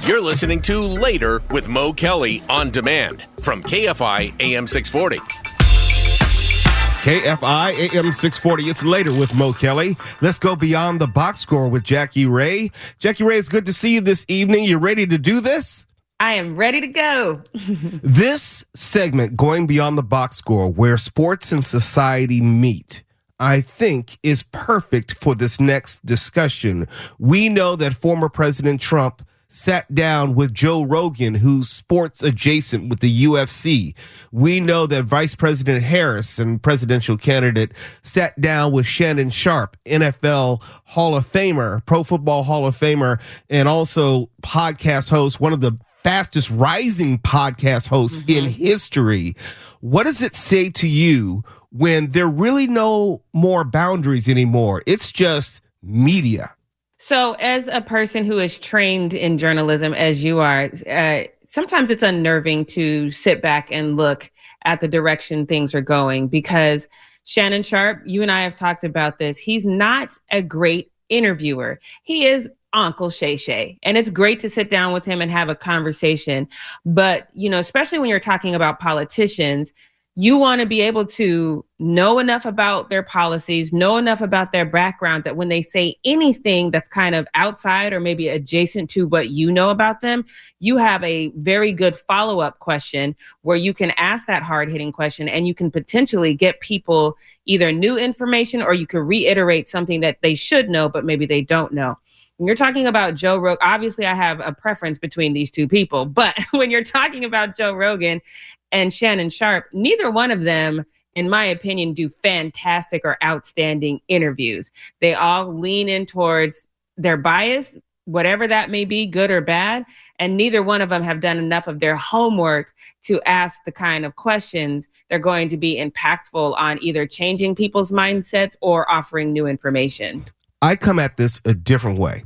You're listening to Later with Mo Kelly on demand from KFI AM 640. KFI AM 640. It's Later with Mo Kelly. Let's go beyond the box score with Jackie Ray. Jackie Ray, it's good to see you this evening. You ready to do this? I am ready to go. This segment, Going Beyond the Box Score, where sports and society meet, I think is perfect for this next discussion. We know that former President Trump sat down with Joe Rogan, who's sports adjacent with the UFC. We know that Vice President Harris and presidential candidate sat down with Shannon Sharpe, NFL Hall of Famer, Pro Football Hall of Famer, and also podcast host, one of the fastest rising podcast hosts in history. What does it say to you when there really no more boundaries anymore? It's just media. So as a person who is trained in journalism, as you are, sometimes it's unnerving to sit back and look at the direction things are going, because Shannon Sharpe, you and I have talked about this. He's not a great interviewer. He is Uncle Shay Shay, and it's great to sit down with him and have a conversation. But, you know, especially when you're talking about politicians, you want to be able to know enough about their policies, know enough about their background, that when they say anything that's kind of outside or maybe adjacent to what you know about them, you have a very good follow-up question where you can ask that hard-hitting question, and you can potentially get people either new information, or you can reiterate something that they should know, but maybe they don't know. When you're talking about Joe Rogan, obviously I have a preference between these two people, but when you're talking about Joe Rogan and Shannon Sharpe, neither one of them, in my opinion, do fantastic or outstanding interviews. They all lean in towards their bias, whatever that may be, good or bad, and neither one of them have done enough of their homework to ask the kind of questions they're going to be impactful on either changing people's mindsets or offering new information. I come at this a different way.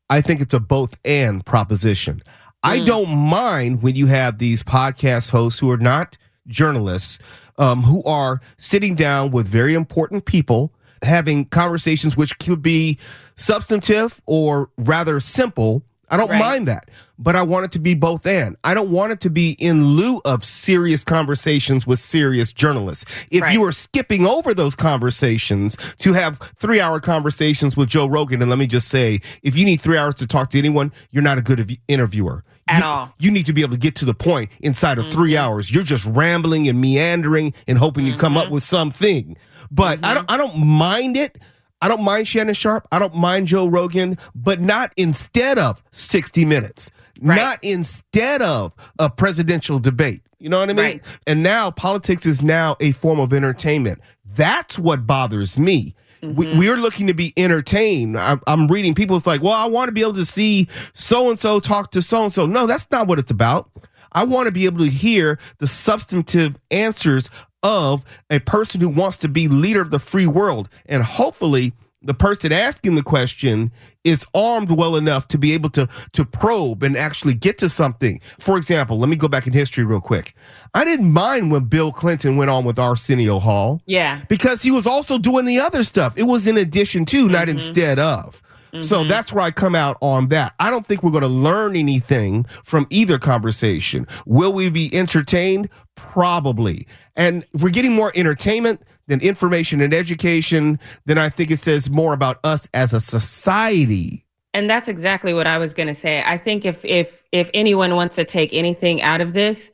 I think it's a both and proposition. I don't mind when you have these podcast hosts who are not journalists, who are sitting down with very important people, having conversations which could be substantive or rather simple. I don't mind that, but I want it to be both and. I don't want it to be in lieu of serious conversations with serious journalists. If you are skipping over those conversations to have 3-hour conversations with Joe Rogan, and let me just say, if you need 3 hours to talk to anyone, you're not a good interviewer. At all. You need to be able to get to the point inside of 3 hours. You're just rambling and meandering and hoping you come up with something. But I don't mind it. I don't mind Shannon Sharpe. I don't mind Joe Rogan, but not instead of 60 Minutes. Not instead of a presidential debate. You know what I mean? And now politics is now a form of entertainment. That's what bothers me. We are looking to be entertained. I'm reading people's like, well, I want to be able to see so-and-so talk to so-and-so. No, that's not what it's about. I want to be able to hear the substantive answers of a person who wants to be leader of the free world. And hopefully the person asking the question is armed well enough to be able to probe and actually get to something. For example, let me go back in history real quick. I didn't mind when Bill Clinton went on with Arsenio Hall. Yeah. Because he was also doing the other stuff. It was in addition to, not instead of. So that's where I come out on that. I don't think we're going to learn anything from either conversation. Will we be entertained? Probably. And if we're getting more entertainment than information and education, then I think it says more about us as a society. And that's exactly what I was going to say. I think if anyone wants to take anything out of this,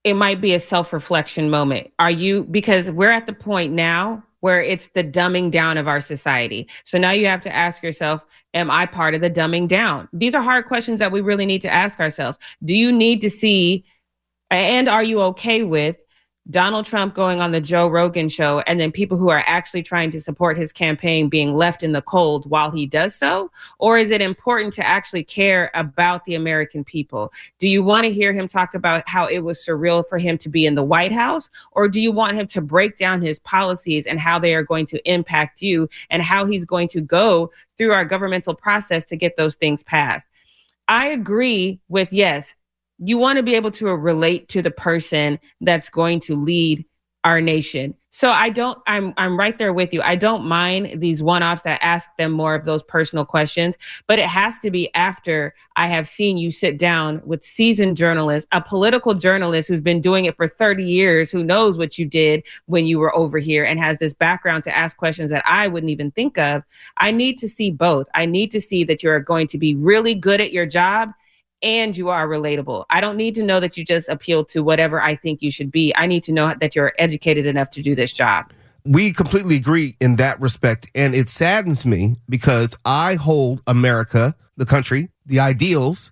it might be a self-reflection moment. Because we're at the point now where it's the dumbing down of our society. So now you have to ask yourself, am I part of the dumbing down? These are hard questions that we really need to ask ourselves. Do you need to see, and are you okay with Donald Trump going on the Joe Rogan show and then people who are actually trying to support his campaign being left in the cold while he does so? Or is it important to actually care about the American people? Do you want to hear him talk about how it was surreal for him to be in the White House? Or do you want him to break down his policies and how they are going to impact you and how he's going to go through our governmental process to get those things passed? I agree with, yes, you want to be able to relate to the person that's going to lead our nation. So I'm right there with you. I don't mind these one-offs that ask them more of those personal questions, but it has to be after I have seen you sit down with seasoned journalists, a political journalist who's been doing it for 30 years, who knows what you did when you were over here and has this background to ask questions that I wouldn't even think of. I need to see both. I need to see that you're going to be really good at your job and you are relatable. I don't need to know that you just appeal to whatever I think you should be. I need to know that you're educated enough to do this job. We completely agree in that respect. And it saddens me because I hold America, the country, the ideals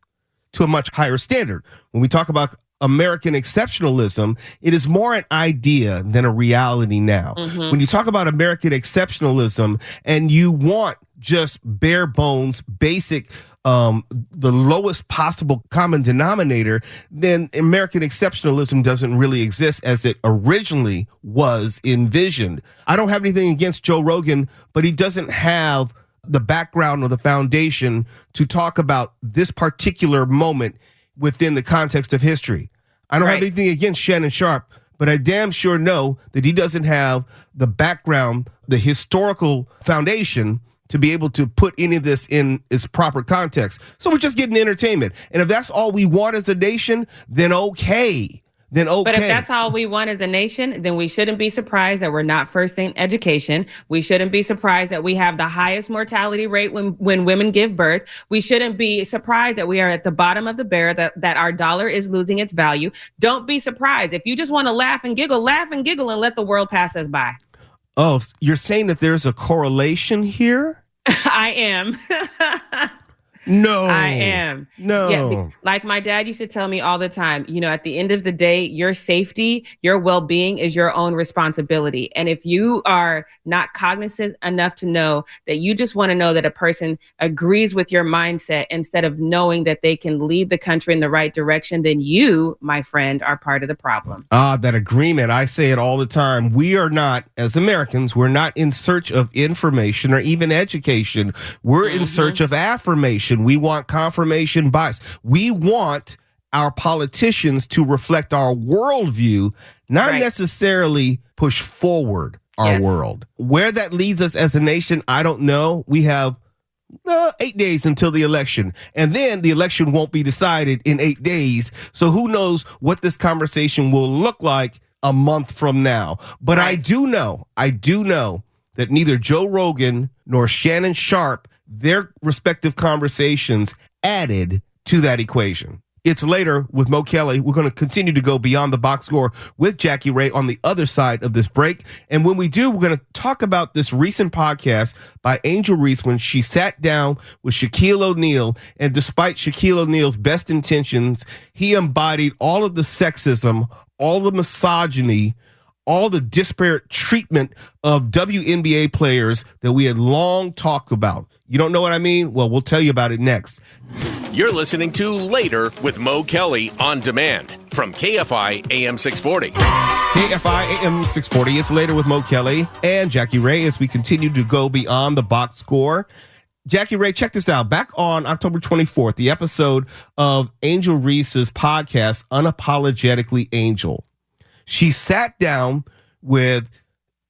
to a much higher standard. When we talk about American exceptionalism, it is more an idea than a reality now. When you talk about American exceptionalism and you want just bare bones, basic, the lowest possible common denominator, then American exceptionalism doesn't really exist as it originally was envisioned. I don't have anything against Joe Rogan, but he doesn't have the background or the foundation to talk about this particular moment within the context of history. I don't have anything against Shannon Sharpe, but I damn sure know that he doesn't have the background, the historical foundation to be able to put any of this in its proper context. So we're just getting entertainment. And if that's all we want as a nation, then okay. But if that's all we want as a nation, then we shouldn't be surprised that we're not first in education. We shouldn't be surprised that we have the highest mortality rate when women give birth. We shouldn't be surprised that we are at the bottom of the barrel, that our dollar is losing its value. Don't be surprised. If you just want to laugh and giggle and let the world pass us by. Oh, you're saying that there's a correlation here? I am. No. I am. No. Yeah, like my dad used to tell me all the time, at the end of the day, your safety, your well-being is your own responsibility. And if you are not cognizant enough to know that you just want to know that a person agrees with your mindset instead of knowing that they can lead the country in the right direction, then you, my friend, are part of the problem. That agreement. I say it all the time. We are not, as Americans, we're not in search of information or even education. We're in search of affirmation. We want confirmation bias. We want our politicians to reflect our worldview, not necessarily push forward our world. Where that leads us as a nation, I don't know. We have 8 days until the election, and then the election won't be decided in 8 days. So who knows what this conversation will look like a month from now. But I do know that neither Joe Rogan nor Shannon Sharpe, their respective conversations added to that equation. It's later with Mo Kelly. We're going to continue to go beyond the box score with Jackie Ray on the other side of this break. And when we do, we're going to talk about this recent podcast by Angel Reese when she sat down with Shaquille O'Neal. And despite Shaquille O'Neal's best intentions, he embodied all of the sexism, all the misogyny, all the disparate treatment of WNBA players that we had long talked about. You don't know what I mean? Well, we'll tell you about it next. You're listening to Later with Mo Kelly on demand from KFI AM 640. KFI AM 640. It's Later with Mo Kelly and Jackie Ray as we continue to go beyond the box score. Jackie Ray, check this out. Back on October 24th, the episode of Angel Reese's podcast, Unapologetically Angel. She sat down with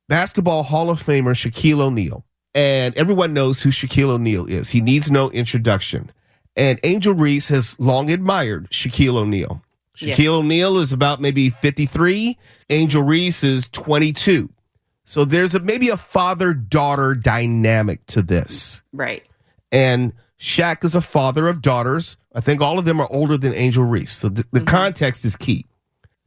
Basketball Hall of Famer Shaquille O'Neal. And everyone knows who Shaquille O'Neal is. He needs no introduction. And Angel Reese has long admired Shaquille O'Neal. Shaquille O'Neal is about maybe 53. Angel Reese is 22. So there's maybe a father-daughter dynamic to this. Right. And Shaq is a father of daughters. I think all of them are older than Angel Reese. So the context is key.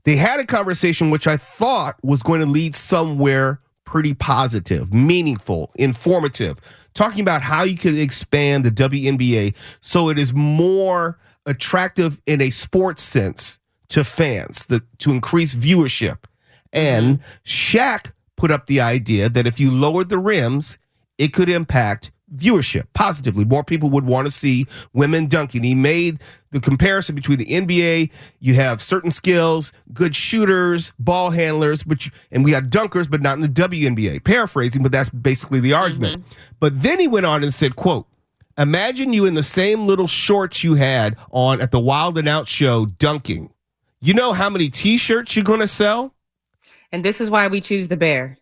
They had a conversation which I thought was going to lead somewhere pretty positive, meaningful, informative, talking about how you could expand the WNBA so it is more attractive in a sports sense to fans, to increase viewership. And Shaq put up the idea that if you lowered the rims, it could impact viewership positively. More people would want to see women dunking. He made the comparison between the NBA. You have certain skills, good shooters, ball handlers, and we have dunkers, but not in the WNBA. Paraphrasing, but that's basically the argument. But then he went on and said, quote, imagine you in the same little shorts you had on at the Wild 'N Out show dunking. You know how many T-shirts you're going to sell? And this is why we choose the bear.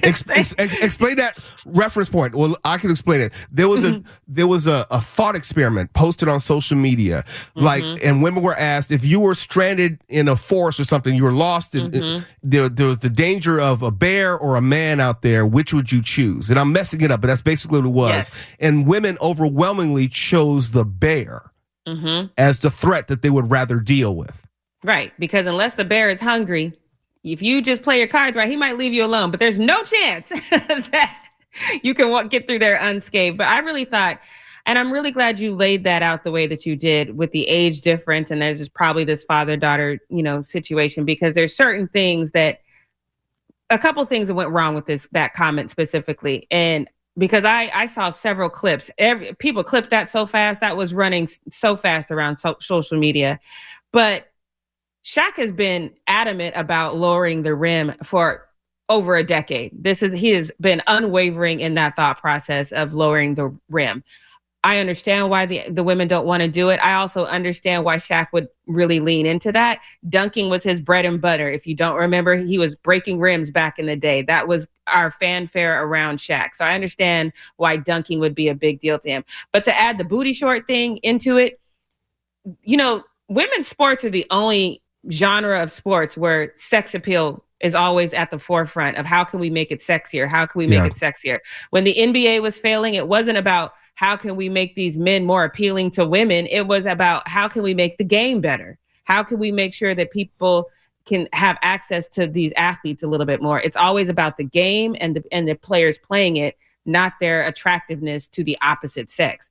Explain that reference point. Well, I can explain it. There was a thought experiment posted on social media, and women were asked if you were stranded in a forest or something, you were lost, and there was the danger of a bear or a man out there. Which would you choose? And I'm messing it up, but that's basically what it was. Yes. And women overwhelmingly chose the bear as the threat that they would rather deal with. Right, because unless the bear is hungry, if you just play your cards right, he might leave you alone. But there's no chance that you can get through there unscathed. But I really thought, and I'm really glad you laid that out the way that you did with the age difference. And there's just probably this father-daughter, situation, because there's certain things a couple things that went wrong with that comment specifically. And because I saw several clips, people clipped that so fast, that was running so fast around social media. But Shaq has been adamant about lowering the rim for over a decade. He has been unwavering in that thought process of lowering the rim. I understand why the women don't want to do it. I also understand why Shaq would really lean into that. Dunking was his bread and butter. If you don't remember, he was breaking rims back in the day. That was our fanfare around Shaq. So I understand why dunking would be a big deal to him. But to add the booty short thing into it, women's sports are the only genre of sports where sex appeal is always at the forefront of how can we make it sexier? How can we make it sexier? When the NBA was failing, it wasn't about how can we make these men more appealing to women? It was about how can we make the game better? How can we make sure that people can have access to these athletes a little bit more? It's always about the game and the players playing it, not their attractiveness to the opposite sex.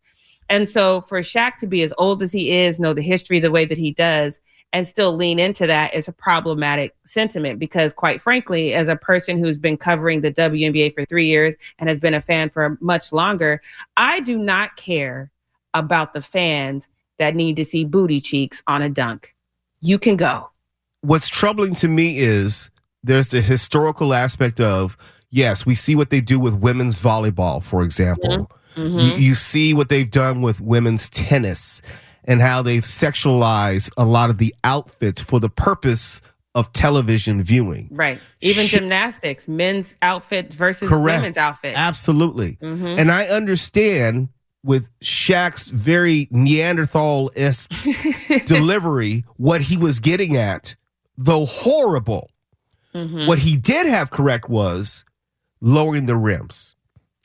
And so for Shaq to be as old as he is, know the history the way that he does, and still lean into that is a problematic sentiment, because quite frankly, as a person who's been covering the WNBA for 3 years and has been a fan for much longer, I do not care about the fans that need to see booty cheeks on a dunk. You can go. What's troubling to me is there's the historical aspect of, yes, we see what they do with women's volleyball, for example. You see what they've done with women's tennis and how they've sexualized a lot of the outfits for the purpose of television viewing. Right. Even gymnastics, men's outfit versus women's outfit. Absolutely. And I understand with Shaq's very Neanderthal-esque delivery, what he was getting at, though horrible. What he did have correct was lowering the rims.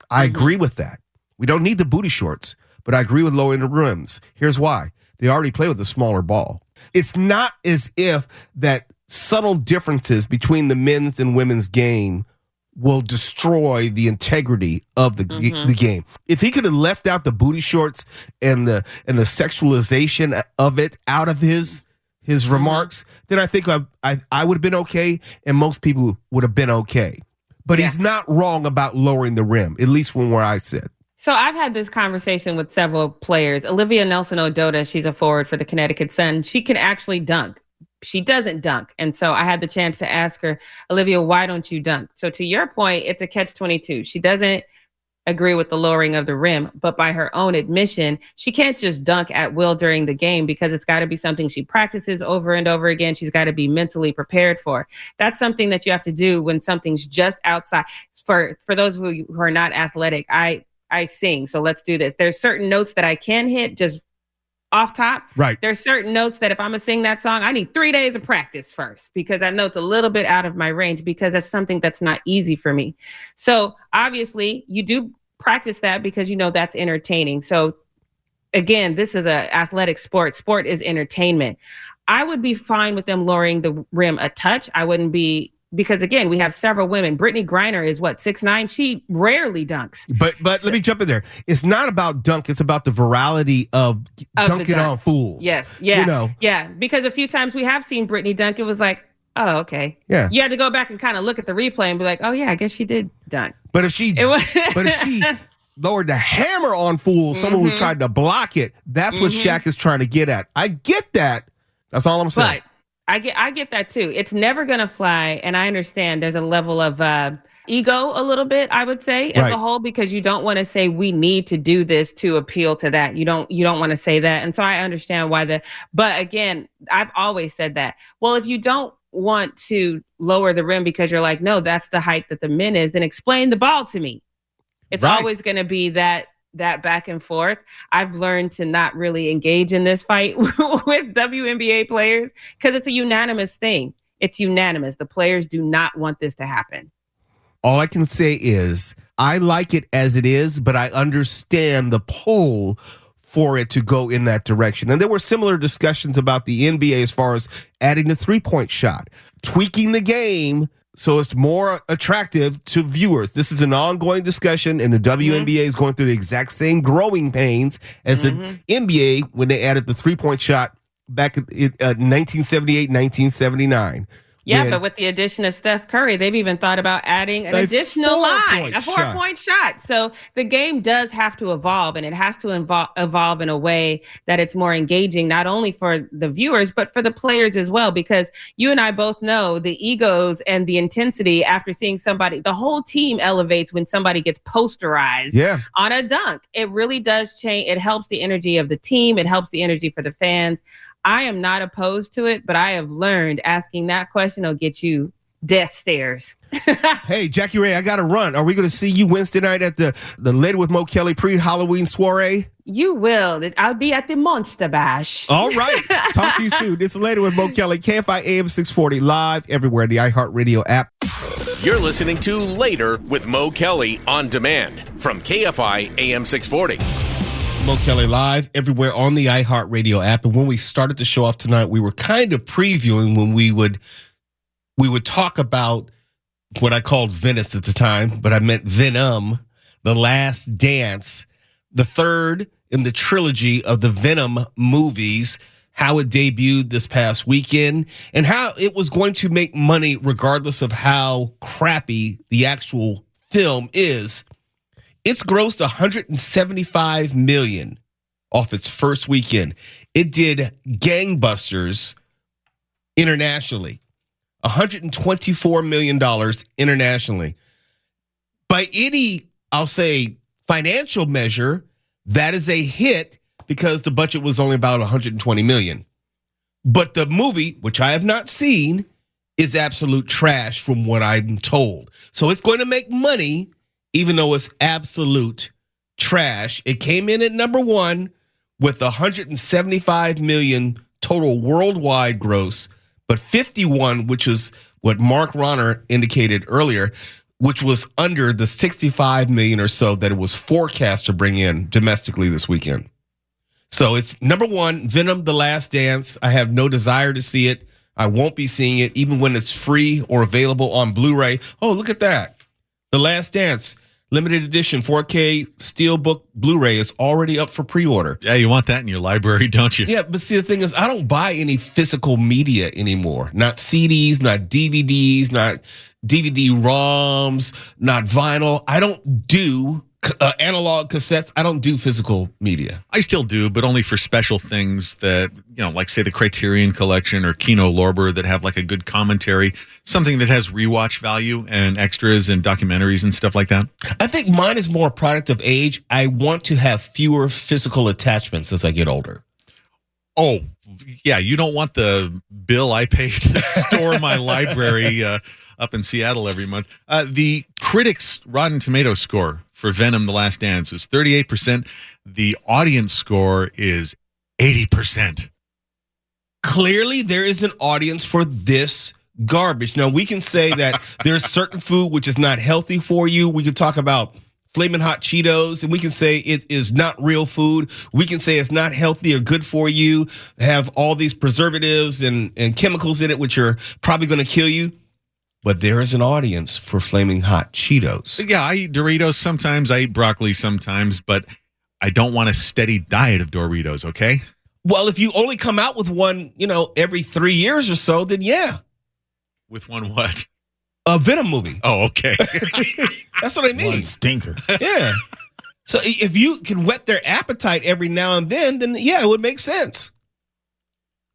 I agree with that. We don't need the booty shorts, but I agree with lowering the rims. Here's why. They already play with a smaller ball. It's not as if that subtle differences between the men's and women's game will destroy the integrity of the game. If he could have left out the booty shorts and the sexualization of it out of his remarks, then I think I would have been okay, and most people would have been okay. But he's not wrong about lowering the rim, at least from where I sit. So I've had this conversation with several players. Olivia Nelson-Ododa, she's a forward for the Connecticut Sun. She can actually dunk. She doesn't dunk. And so I had the chance to ask her, Olivia, why don't you dunk? So to your point, it's a catch-22. She doesn't agree with the lowering of the rim, but by her own admission, she can't just dunk at will during the game, because it's got to be something she practices over and over again. She's got to be mentally prepared for. That's something that you have to do when something's just outside. For those of you who are not athletic, I sing, so let's do this. There's certain notes that I can hit just off top. Right. There's certain notes that if I'm going to sing that song, I need 3 days of practice first, because that note's a little bit out of my range, because that's something that's not easy for me. So obviously you do practice that because that's entertaining. So again, this is an athletic sport. Sport is entertainment. I would be fine with them lowering the rim a touch. I wouldn't be, because again, we have several women. Brittany Griner is 6'9". She rarely dunks. But let me jump in there. It's not about dunk. It's about the virality of dunking on fools. Yes. Yeah. Yeah. Because a few times we have seen Brittany dunk. It was like, oh, okay. Yeah. You had to go back and kind of look at the replay and be like, oh yeah, I guess she did dunk. But if she lowered the hammer on fools, someone who tried to block it, that's what Shaq is trying to get at. I get that. That's all I'm saying. But I get that too. It's never going to fly. And I understand there's a level of ego a little bit, I would say, as a whole, because you don't want to say we need to do this to appeal to that. You don't want to say that. And so I understand why but again, I've always said that. Well, if you don't want to lower the rim because you're like, no, that's the height that the men is, then explain the ball to me. It's always going to be that back and forth. I've learned to not really engage in this fight with WNBA players because it's a unanimous thing. It's unanimous. The players do not want this to happen. All I can say is I like it as it is, but I understand the pull for it to go in that direction. And there were similar discussions about the NBA as far as adding the three-point shot, tweaking the game so it's more attractive to viewers. This is an ongoing discussion, and the WNBA is going through the exact same growing pains as the NBA when they added the three-point shot back in 1978, 1979. Yeah, but with the addition of Steph Curry, they've even thought about adding an additional line, a 4-point shot. So the game does have to evolve, and it has to evolve in a way that it's more engaging, not only for the viewers, but for the players as well. Because you and I both know the egos and the intensity after seeing somebody, the whole team elevates when somebody gets posterized on a dunk. It really does change. It helps the energy of the team. It helps the energy for the fans. I am not opposed to it, but I have learned asking that question will get you death stares. Hey, Jackie Ray, I got to run. Are we going to see you Wednesday night at the Lady with Mo Kelly pre-Halloween soiree? You will. I'll be at the Monster Bash. All right. Talk to you soon. This is Lady with Mo Kelly, KFI AM 640, live everywhere in the iHeartRadio app. You're listening to Later with Mo Kelly on demand from KFI AM 640. Mo Kelly live everywhere on the iHeartRadio app. And when we started the show off tonight, we were kind of previewing when we would talk about what I called Venice at the time, but I meant Venom, The Last Dance, the third in the trilogy of the Venom movies, how it debuted this past weekend, and how it was going to make money regardless of how crappy the actual film is. It's grossed $175 million off its first weekend. It did gangbusters internationally, $124 million internationally. By any, I'll say, financial measure, that is a hit because the budget was only about $120 million. But the movie, which I have not seen, is absolute trash from what I'm told. So it's going to make money even though it's absolute trash. It came in at number one with $175 million total worldwide gross, but 51, which is what Mark Ronner indicated earlier, which was under the 65 million or so that it was forecast to bring in domestically this weekend. So it's number one, Venom, The Last Dance. I have no desire to see it. I won't be seeing it, even when it's free or available on Blu-ray. Oh, look at that. The Last Dance. Limited edition 4K Steelbook Blu-ray is already up for pre-order. Yeah, you want that in your library, don't you? Yeah, but see, the thing is, I don't buy any physical media anymore. Not CDs, not DVDs, not DVD ROMs, not vinyl. I don't do analog cassettes. I don't do physical media. I still do, but only for special things that, like say the Criterion Collection or Kino Lorber that have like a good commentary, something that has rewatch value and extras and documentaries and stuff like that. I think mine is more a product of age. I want to have fewer physical attachments as I get older. Oh, yeah. You don't want the bill I pay to store my library up in Seattle every month. The critics' Rotten Tomato score for Venom: The Last Dance is 38%. The audience score is 80%. Clearly, there is an audience for this garbage. Now, we can say that there's certain food which is not healthy for you. We can talk about Flamin' Hot Cheetos, and we can say it is not real food. We can say it's not healthy or good for you, have all these preservatives and chemicals in it, which are probably going to kill you. But there is an audience for Flaming Hot Cheetos. Yeah, I eat Doritos sometimes. I eat broccoli sometimes, but I don't want a steady diet of Doritos, okay? Well, if you only come out with one, every 3 years or so, then yeah. With one what? A Venom movie. Oh, okay. That's what I mean. One stinker. Yeah. So if you can whet their appetite every now and then yeah, it would make sense.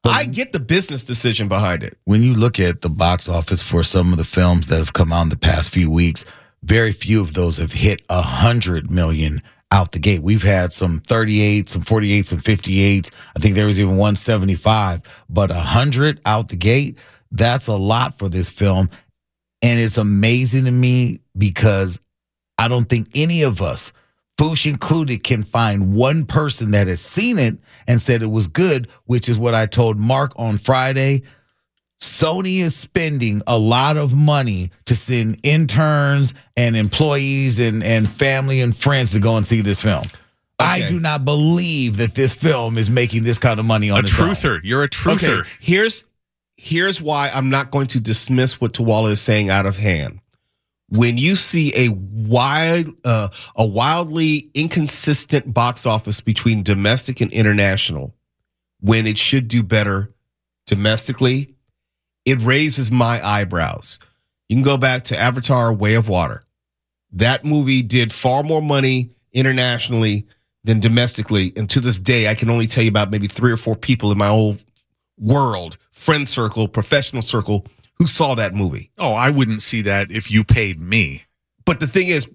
I get the business decision behind it. When you look at the box office for some of the films that have come out in the past few weeks, very few of those have hit 100 million out the gate. We've had some 38, some 48, some 58. I think there was even 175, but 100 out the gate. That's a lot for this film. And it's amazing to me because I don't think any of us, Foosh included, can find one person that has seen it and said it was good, which is what I told Mark on Friday. Sony is spending a lot of money to send interns and employees and family and friends to go and see this film. Okay. I do not believe that this film is making this kind of money on its own. You're a truther. Okay, here's why I'm not going to dismiss what Tawala is saying out of hand. When you see a wildly inconsistent box office between domestic and international, when it should do better domestically, it raises my eyebrows. You can go back to Avatar: Way of Water. That movie did far more money internationally than domestically. And to this day, I can only tell you about maybe 3 or 4 people in my whole world, friend circle, professional circle, who saw that movie. Oh, I wouldn't see that if you paid me. But the thing is,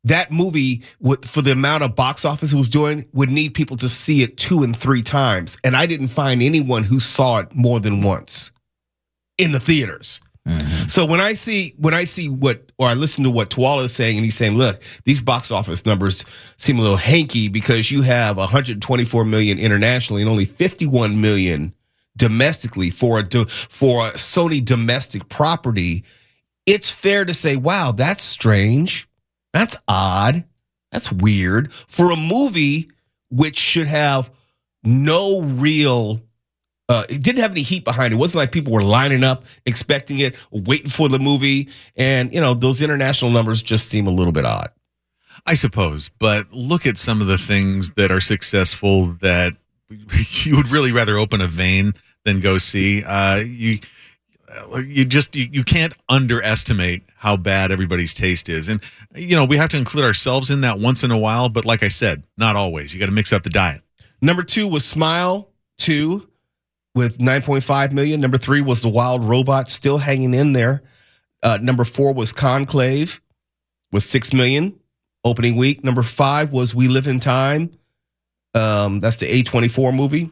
that movie, for the amount of box office it was doing, would need people to see it 2 and 3 times. And I didn't find anyone who saw it more than once in the theaters. Mm-hmm. So when I see I listen to what Tawala is saying, and he's saying, look, these box office numbers seem a little hanky because you have 124 million internationally and only 51 million domestically for a Sony domestic property. It's fair to say, wow, that's strange. That's odd. That's weird for a movie which should have no real. It didn't have any heat behind it. It wasn't like people were lining up, expecting it, waiting for the movie. And, those international numbers just seem a little bit odd. I suppose. But look at some of the things that are successful that you would really rather open a vein than go see. You can't underestimate how bad everybody's taste is. And, we have to include ourselves in that once in a while. But like I said, not always. You got to mix up the diet. Number 2 was Smile 2. With 9.5 million. Number 3 was The Wild Robot, still hanging in there. Number 4 was Conclave with 6 million opening week. Number 5 was We Live in Time. That's the A24 movie.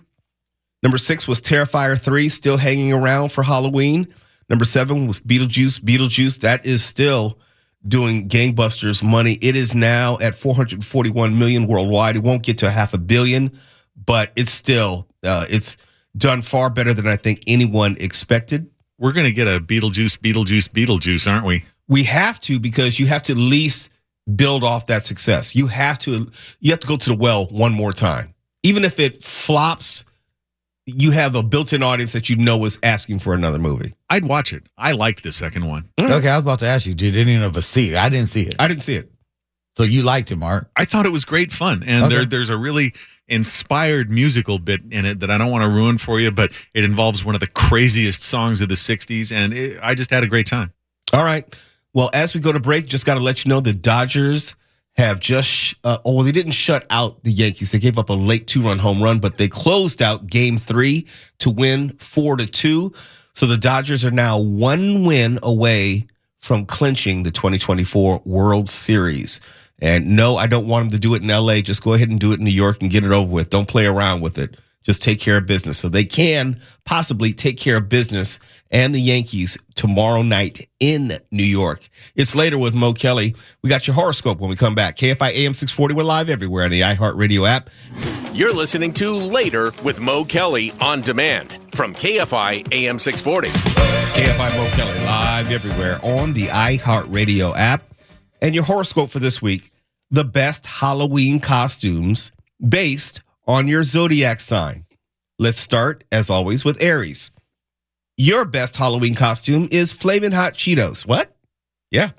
Number 6 was Terrifier 3, still hanging around for Halloween. Number 7 was Beetlejuice. That is still doing gangbusters money. It is now at 441 million worldwide. It won't get to $500 million, but it's still it's done far better than I think anyone expected. We're going to get a Beetlejuice, aren't we? We have to, because you have to at least build off that success. You have to go to the well one more time. Even if it flops, you have a built-in audience that is asking for another movie. I'd watch it. I liked the second one. Okay, I was about to ask you, did any of us see it? I didn't see it. I didn't see it. So you liked it, Mark? I thought it was great fun. And there's a really inspired musical bit in it that I don't want to ruin for you, but it involves one of the craziest songs of the 60s, and I just had a great time. All right. Well, as we go to break, just got to let you know the Dodgers have just, they didn't shut out the Yankees. They gave up a late 2-run home run, but they closed out Game 3 to win 4-2. So the Dodgers are now 1 win away from clinching the 2024 World Series. And no, I don't want them to do it in LA. Just go ahead and do it in New York and get it over with. Don't play around with it. Just take care of business. So they can possibly take care of business and the Yankees tomorrow night in New York. It's later with Mo Kelly. We got your horoscope when we come back. KFI AM 640. We're live everywhere on the iHeartRadio app. You're listening to Later with Mo Kelly on demand from KFI AM 640. KFI Mo Kelly live everywhere on the iHeartRadio app. And your horoscope for this week, the best Halloween costumes based on your zodiac sign. Let's start, as always, with Aries. Your best Halloween costume is Flamin' Hot Cheetos. What? Yeah.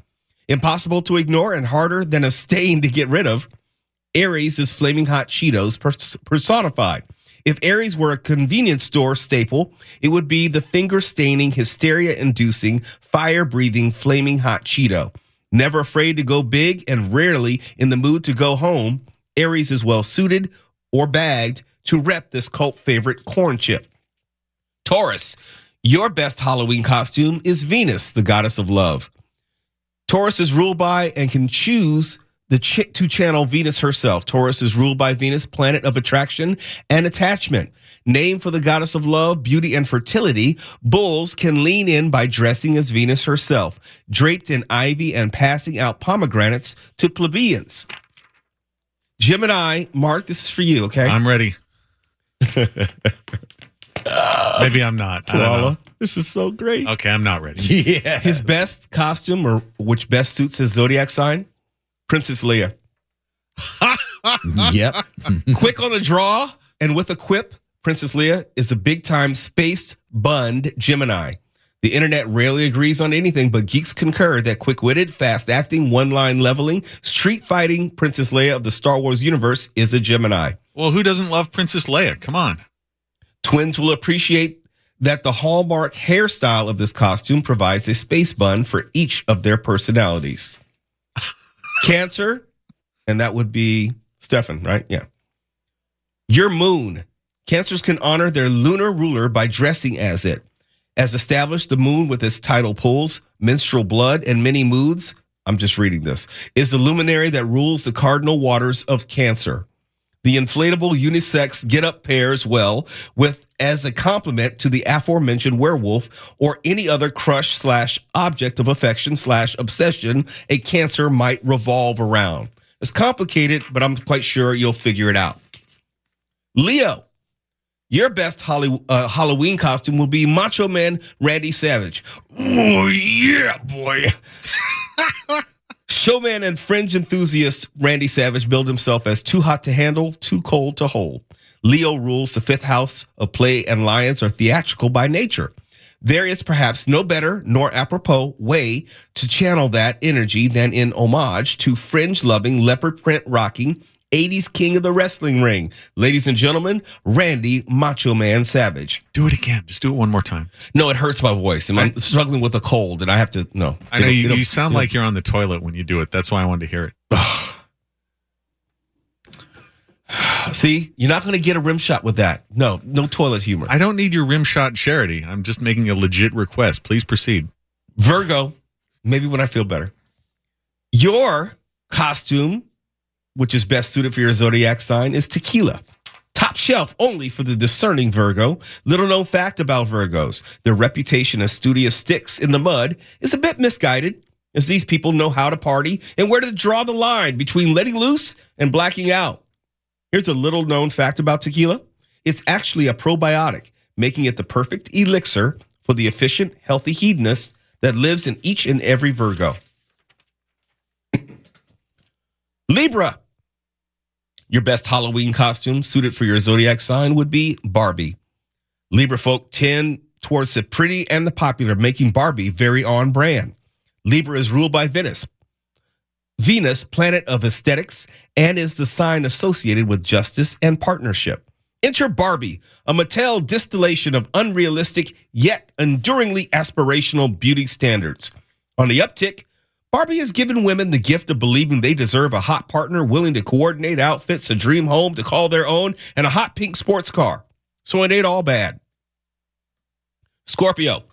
Impossible to ignore and harder than a stain to get rid of. Aries is Flaming Hot Cheetos personified. If Aries were a convenience store staple, it would be the finger-staining, hysteria-inducing, fire-breathing Flaming Hot Cheeto. Never afraid to go big and rarely in the mood to go home, Aries is well-suited or bagged to rep this cult favorite corn chip. Taurus, your best Halloween costume is Venus, the goddess of love. Taurus is ruled by and can choose to channel Venus herself. Taurus is ruled by Venus, planet of attraction and attachment. Named for the goddess of love, beauty, and fertility, bulls can lean in by dressing as Venus herself, draped in ivy and passing out pomegranates to plebeians. Gemini, Mark, this is for you, okay? I'm ready. Maybe I'm not. I don't know. This is so great. Okay, I'm not ready. Yeah. His best costume, or which best suits his zodiac sign? Princess Leia. Yep. Quick on the draw and with a quip, Princess Leia is a big-time space-bunned Gemini. The internet rarely agrees on anything, but geeks concur that quick-witted, fast-acting, one-line leveling, street-fighting Princess Leia of the Star Wars universe is a Gemini. Well, who doesn't love Princess Leia? Come on. Twins will appreciate that the hallmark hairstyle of this costume provides a space bun for each of their personalities. Cancer, and that would be Stefan, right? Yeah. Your moon. Cancers can honor their lunar ruler by dressing as it. As established, the moon with its tidal pulls, menstrual blood, and many moods, I'm just reading this, is the luminary that rules the cardinal waters of Cancer. The inflatable unisex get-up pairs well with as a complement to the aforementioned werewolf or any other crush/object of affection/obsession a Cancer might revolve around. It's complicated, but I'm quite sure you'll figure it out. Leo, your best Halloween costume will be Macho Man Randy Savage. Oh, yeah, boy. Showman and fringe enthusiast Randy Savage billed himself as too hot to handle, too cold to hold. Leo rules the fifth house of play, and lions are theatrical by nature. There is perhaps no better nor apropos way to channel that energy than in homage to fringe-loving, leopard print-rocking 80s king of the wrestling ring. Ladies and gentlemen, Randy Macho Man Savage. Do it again. Just do it one more time. No, it hurts my voice. I'm struggling with a cold, and I have to, no. I know you sound like you're on the toilet when you do it. That's why I wanted to hear it. See, you're not going to get a rim shot with that. No toilet humor. I don't need your rim shot charity. I'm just making a legit request. Please proceed. Virgo, maybe when I feel better. Your costume, which is best suited for your zodiac sign, is tequila. Top shelf only for the discerning Virgo. Little known fact about Virgos. Their reputation as studious sticks in the mud is a bit misguided, as these people know how to party and where to draw the line between letting loose and blacking out. Here's a little known fact about tequila. It's actually a probiotic, making it the perfect elixir for the efficient, healthy hedonist that lives in each and every Virgo. Libra. Your best Halloween costume suited for your zodiac sign would be Barbie. Libra folk tend towards the pretty and the popular, making Barbie very on brand. Libra is ruled by Venus, planet of aesthetics, and is the sign associated with justice and partnership. Enter Barbie, a Mattel distillation of unrealistic yet enduringly aspirational beauty standards. On the uptick, Barbie has given women the gift of believing they deserve a hot partner willing to coordinate outfits, a dream home to call their own, and a hot pink sports car. So it ain't all bad. Scorpio,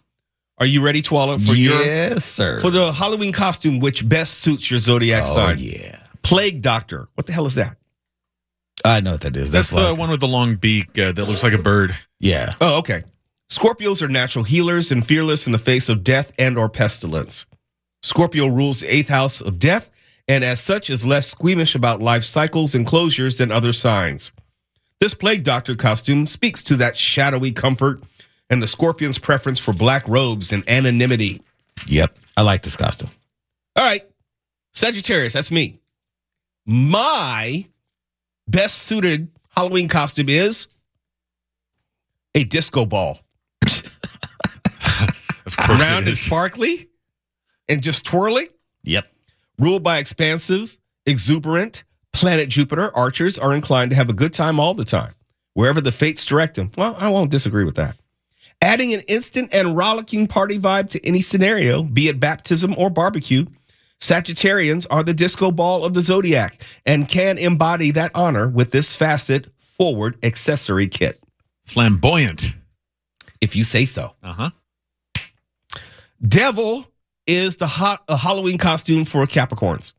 are you ready, Twala, for the Halloween costume which best suits your zodiac sign? Oh, yeah. Plague Doctor. What the hell is that? I know what that is. That's the one with the long beak that looks like a bird. Yeah. Oh, okay. Scorpios are natural healers and fearless in the face of death and or pestilence. Scorpio rules the 8th house of death, and as such is less squeamish about life cycles and closures than other signs. This Plague Doctor costume speaks to that shadowy comfort and the Scorpion's preference for black robes and anonymity. Yep. I like this costume. All right. Sagittarius, that's me. My best suited Halloween costume is a disco ball. Of course Round it and is. sparkly and just twirly. Yep. Ruled by expansive, exuberant, planet Jupiter, archers are inclined to have a good time all the time, wherever the fates direct them. Well, I won't disagree with that. Adding an instant and rollicking party vibe to any scenario, be it baptism or barbecue, Sagittarians are the disco ball of the zodiac and can embody that honor with this facet forward accessory kit. Flamboyant. If you say so. Uh-huh. Devil is a Halloween costume for Capricorns.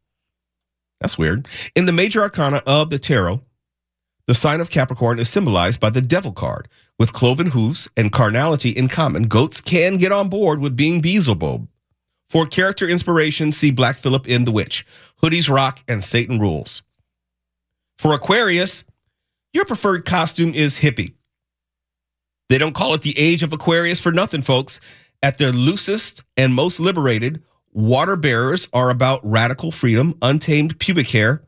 That's weird. In the major arcana of the tarot, the sign of Capricorn is symbolized by the Devil card. With cloven hooves and carnality in common, goats can get on board with being Beelzebub. For character inspiration, see Black Phillip in The Witch. Hoodies rock and Satan rules. For Aquarius, your preferred costume is hippie. They don't call it the age of Aquarius for nothing, folks. At their loosest and most liberated, water bearers are about radical freedom, untamed pubic hair.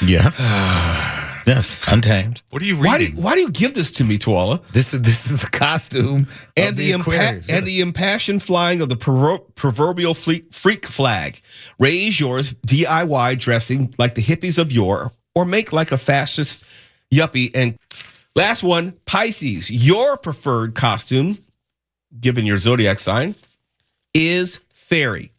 Yeah. Yes, untamed. What are you reading? Why do you give this to me, Tuala? This is the costume And of the Aquarius. and the impassioned flying of the proverbial freak flag. Raise yours DIY dressing like the hippies of yore, or make like a fascist yuppie. And last one, Pisces. Your preferred costume, given your zodiac sign, is fairy.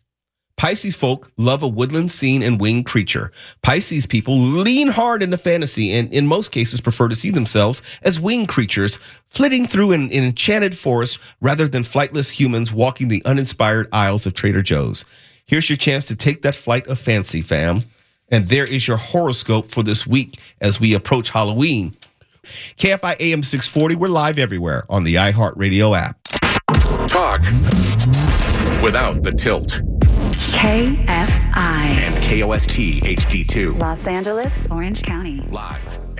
Pisces folk love a woodland scene and winged creature. Pisces people lean hard into fantasy and in most cases prefer to see themselves as winged creatures flitting through an enchanted forest rather than flightless humans walking the uninspired aisles of Trader Joe's. Here's your chance to take that flight of fancy, fam. And there is your horoscope for this week as we approach Halloween. KFI AM 640, we're live everywhere on the iHeartRadio app. Talk without the tilt. KFI. And KOST HD2. Los Angeles, Orange County. Live.